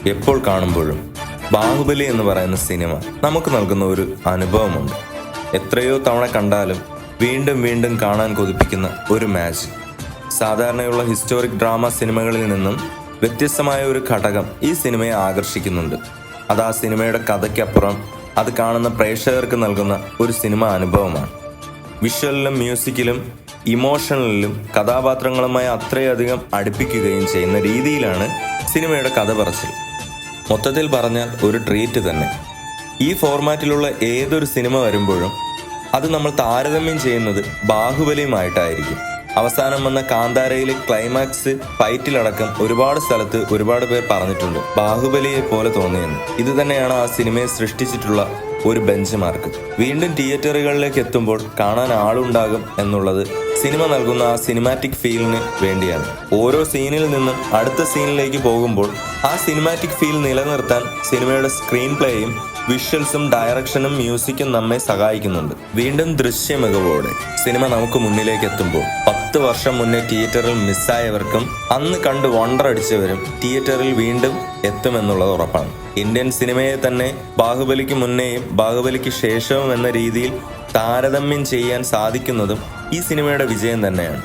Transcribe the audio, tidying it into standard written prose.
എപ്പോൾ കാണുമ്പോഴും ബാഹുബലി എന്ന് പറയുന്ന സിനിമ നമുക്ക് നൽകുന്ന ഒരു അനുഭവമുണ്ട്. എത്രയോ തവണ കണ്ടാലും വീണ്ടും വീണ്ടും കാണാൻ കൊതിപ്പിക്കുന്ന ഒരു മാജിക്. സാധാരണയുള്ള ഹിസ്റ്റോറിക് ഡ്രാമ സിനിമകളിൽ നിന്നും വ്യത്യസ്തമായ ഒരു ഘടകം ഈ സിനിമയെ ആകർഷിക്കുന്നുണ്ട്. അത് ആ സിനിമയുടെ കഥയ്ക്കപ്പുറം അത് കാണുന്ന പ്രേക്ഷകർക്ക് നൽകുന്ന ഒരു സിനിമ അനുഭവമാണ്. വിഷ്വലിലും മ്യൂസിക്കിലും ഇമോഷണലിലും കഥാപാത്രങ്ങളുമായി അത്രയധികം അടുപ്പിക്കുകയും ചെയ്യുന്ന രീതിയിലാണ് സിനിമയുടെ കഥ പറച്ചിൽ. മൊത്തത്തിൽ പറഞ്ഞാൽ ഒരു ട്രീറ്റ് തന്നെ. ഈ ഫോർമാറ്റിലുള്ള ഏതൊരു സിനിമ വരുമ്പോഴും അത് നമ്മൾ താരതമ്യം ചെയ്യുന്നത് ബാഹുബലിയുമായിട്ടായിരിക്കും. അവസാനം വന്ന കാന്താരയിലെ ക്ലൈമാക്സ് ഫൈറ്റിലടക്കം ഒരുപാട് സ്ഥലത്ത് ഒരുപാട് പേർ പറഞ്ഞിട്ടുണ്ട് ബാഹുബലിയെ പോലെ തോന്നിയെന്ന്. ഇത് തന്നെയാണ് ആ സിനിമയെ സൃഷ്ടിച്ചിട്ടുള്ള ഒരു ബെഞ്ച് മാർക്ക്. വീണ്ടും തിയേറ്ററുകളിലേക്ക് എത്തുമ്പോൾ കാണാൻ ആളുണ്ടാകും എന്നുള്ളത് സിനിമ നൽകുന്ന ആ സിനിമാറ്റിക് ഫീലിന് വേണ്ടിയാണ്. ഓരോ സീനിൽ നിന്നും അടുത്ത സീനിലേക്ക് പോകുമ്പോൾ ആ സിനിമാറ്റിക് ഫീൽ നിലനിർത്താൻ സിനിമയുടെ സ്ക്രീൻ പ്ലേയും വിഷ്വൽസും ഡയറക്ഷനും മ്യൂസിക്കും നമ്മെ സഹായിക്കുന്നുണ്ട്. വീണ്ടും ദൃശ്യമികവോടെ സിനിമ നമുക്ക് മുന്നിലേക്ക് എത്തുമ്പോൾ 10 വർഷം മുന്നേ തിയേറ്ററിൽ മിസ്സായവർക്കും അന്ന് കണ്ട് വണ്ടറടിച്ചവരും തിയേറ്ററിൽ വീണ്ടും എത്തുമെന്നുള്ളത് ഉറപ്പാണ്. ഇന്ത്യൻ സിനിമയെ തന്നെ ബാഹുബലിക്ക് മുന്നേയും ബാഹുബലിക്ക് ശേഷവും എന്ന രീതിയിൽ താരതമ്യം ചെയ്യാൻ സാധിക്കുന്നതും ഈ സിനിമയുടെ വിജയം തന്നെയാണ്.